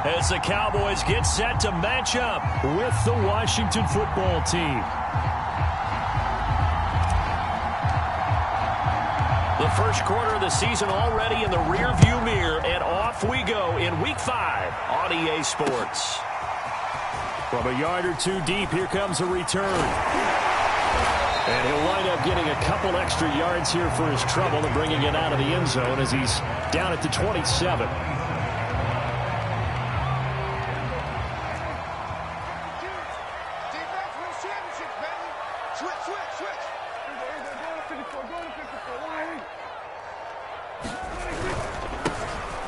as the Cowboys get set to match up with the Washington football team. The first quarter of the season already in the rearview mirror, and off we go in Week 5 on EA Sports. From a yard or two deep, here comes a return. And he'll wind up getting a couple extra yards here for his trouble and bringing it out of the end zone as he's down at the 27.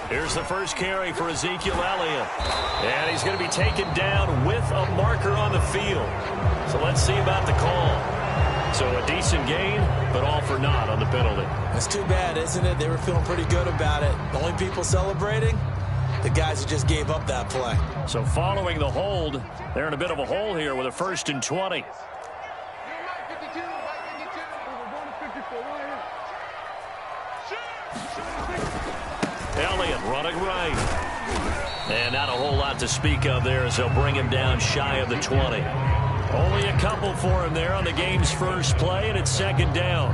Here's the first carry for Ezekiel Elliott. And he's going to be taken down with a marker on the field. So let's see about the call. So a decent gain, but all for naught on the penalty. It's too bad, isn't it? They were feeling pretty good about it. The only people celebrating, the guys who just gave up that play. So following the hold, they're in a bit of a hole here with a 1st and 20. Elliott running right. And not a whole lot to speak of there as they'll bring him down shy of the 20. Only a couple for him there on the game's first play, and it's 2nd down.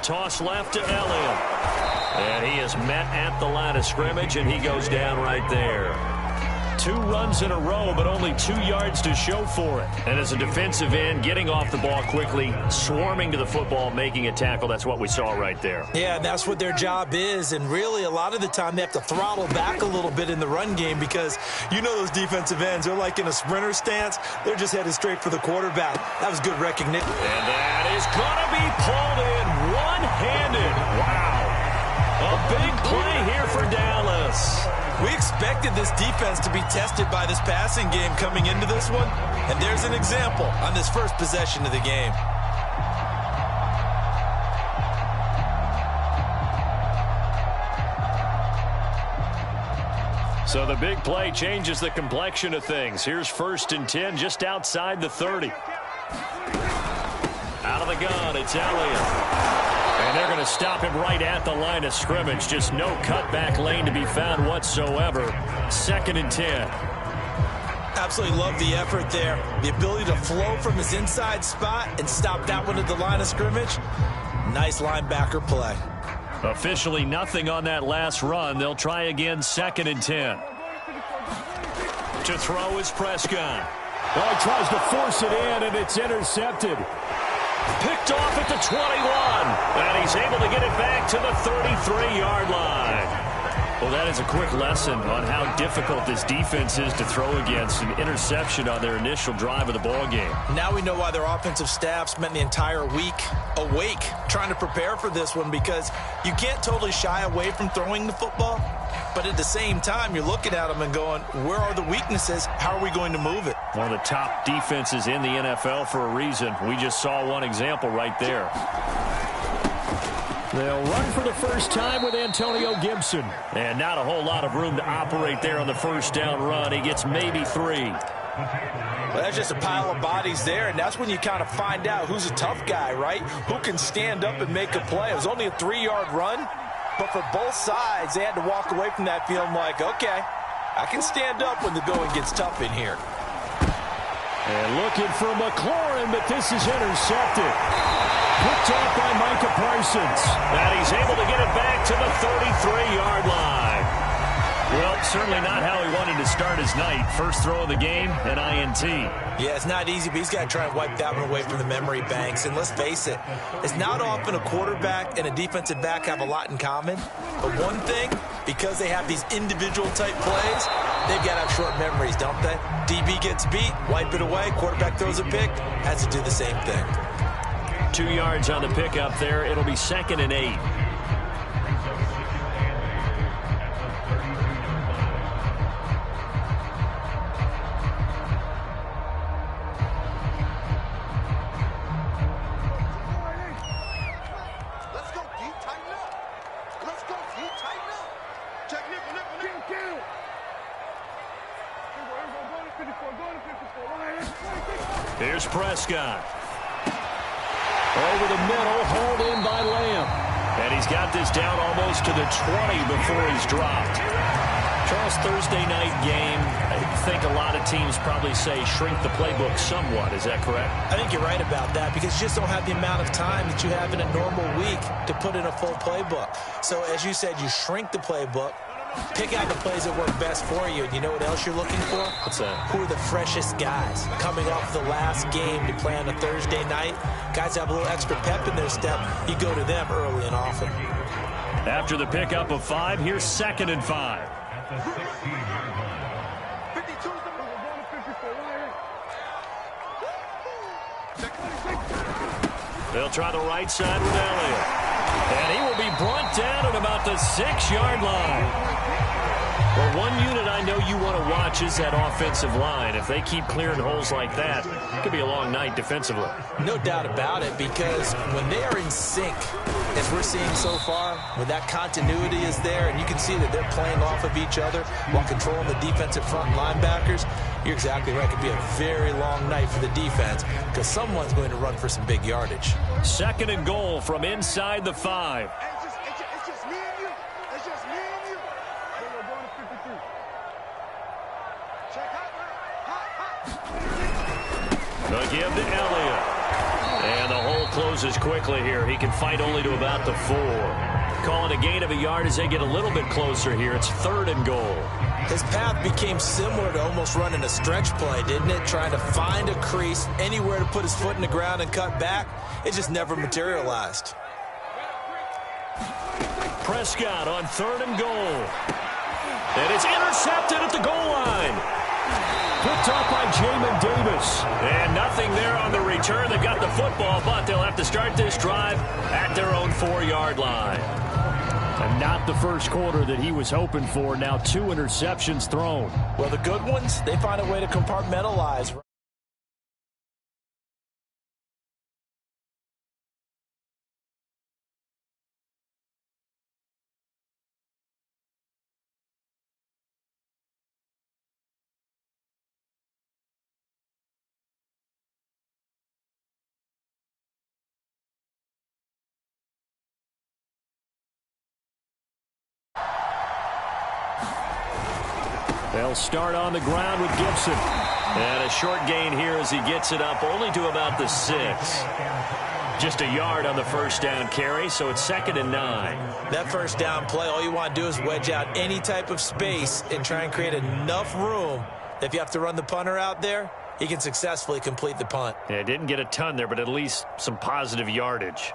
Toss left to Elliott. And he is met at the line of scrimmage, and he goes down right there. 2 runs in a row, but only 2 yards to show for it. And as a defensive end, getting off the ball quickly, swarming to the football, making a tackle, that's what we saw right there. Yeah, that's what their job is. And really, a lot of the time, they have to throttle back a little bit in the run game because you know those defensive ends, they're like in a sprinter stance. They're just headed straight for the quarterback. That was good recognition. And that is going to be pulled in one-handed. Wow. A big play here for Dallas. We expected this defense to be tested by this passing game coming into this one, and there's an example on this first possession of the game. So the big play changes the complexion of things. Here's 1st and 10 just outside the 30. Out of the gun, it's Elliott. And they're going to stop him right at the line of scrimmage. Just no cutback lane to be found whatsoever. 2nd and 10. Absolutely love the effort there. The ability to flow from his inside spot and stop that one at the line of scrimmage. Nice linebacker play. Officially nothing on that last run. They'll try again 2nd and 10. To throw is Prescott. Well, he tries to force it in, and it's intercepted. Picked off at the 21. And he's able to get it back to the 33-yard line. Well, that is a quick lesson on how difficult this defense is to throw against. An interception on their initial drive of the ball game. Now we know why their offensive staff spent the entire week awake trying to prepare for this one, because you can't totally shy away from throwing the football. But at the same time, you're looking at them and going, where are the weaknesses? How are we going to move it? One of the top defenses in the NFL for a reason. We just saw one example right there. They'll run for the first time with Antonio Gibson. And not a whole lot of room to operate there on the 1st down run. He gets maybe 3. Well, that's just a pile of bodies there, and that's when you kind of find out who's a tough guy, right? Who can stand up and make a play. It was only a 3-yard run. But for both sides, they had to walk away from that feeling like, okay, I can stand up when the going gets tough in here. And looking for McLaurin, but this is intercepted. Picked off by Micah Parsons. And he's able to get it back to the 33-yard line. Well, certainly not how he wanted to start his night. First throw of the game, an INT. Yeah, it's not easy, but he's got to try and wipe that one away from the memory banks. And let's face it, it's not often a quarterback and a defensive back have a lot in common. But one thing, because they have these individual type plays, they've got to have short memories, don't they? DB gets beat, wipe it away, quarterback throws a pick, has to do the same thing. 2 yards on the pickup there. It'll be 2nd and 8. Here's Prescott. Over the middle, hauled in by Lamb. And he's got this down almost to the 20 before he's dropped. Charles, Thursday night game, I think a lot of teams probably say shrink the playbook somewhat. Is that correct? I think you're right about that because you just don't have the amount of time that you have in a normal week to put in a full playbook. So as you said, you shrink the playbook, pick out the plays that work best for you. And you know what else you're looking for? What's that? Who are the freshest guys coming off the last game to play on a Thursday night? Guys have a little extra pep in their step. You go to them early and often. After the pickup of 5, here's 2nd and 5. They'll try the right side with Elliott. And he will be brought down at about the 6-yard line. Well, one unit I know you want to watch is that offensive line. If they keep clearing holes like that, it could be a long night defensively. No doubt about it, because when they are in sync, as we're seeing so far, when that continuity is there, and you can see that they're playing off of each other while controlling the defensive front linebackers, you're exactly right. It could be a very long night for the defense because someone's going to run for some big yardage. 2nd and goal from inside the 5. It's just me and you. It's just me and you. We're going to 53. Check hot. They'll give to Elliott. And the hole closes quickly here. He can fight only to about the 4. Call it a gain of a yard as they get a little bit closer here. It's 3rd and goal. His path became similar to almost running a stretch play, didn't it? Trying to find a crease, anywhere to put his foot in the ground and cut back. It just never materialized. Prescott on 3rd and goal. And it's intercepted at the goal line. Picked up by Jamin Davis. And nothing there on the return. They've got the football, but they'll have to start this drive at their own 4-yard line. And not the first quarter that he was hoping for. Now 2 interceptions thrown. Well, the good ones, they find a way to compartmentalize. They'll start on the ground with Gibson. And a short gain here as he gets it up only to about the 6. Just a yard on the first down carry, so it's 2nd and 9. That first down play, all you want to do is wedge out any type of space and try and create enough room that if you have to run the punter out there, he can successfully complete the punt. Yeah, didn't get a ton there, but at least some positive yardage.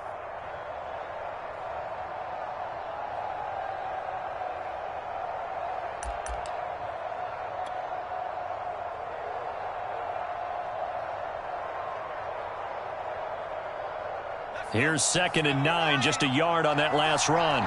Here's 2nd and 9, just a yard on that last run.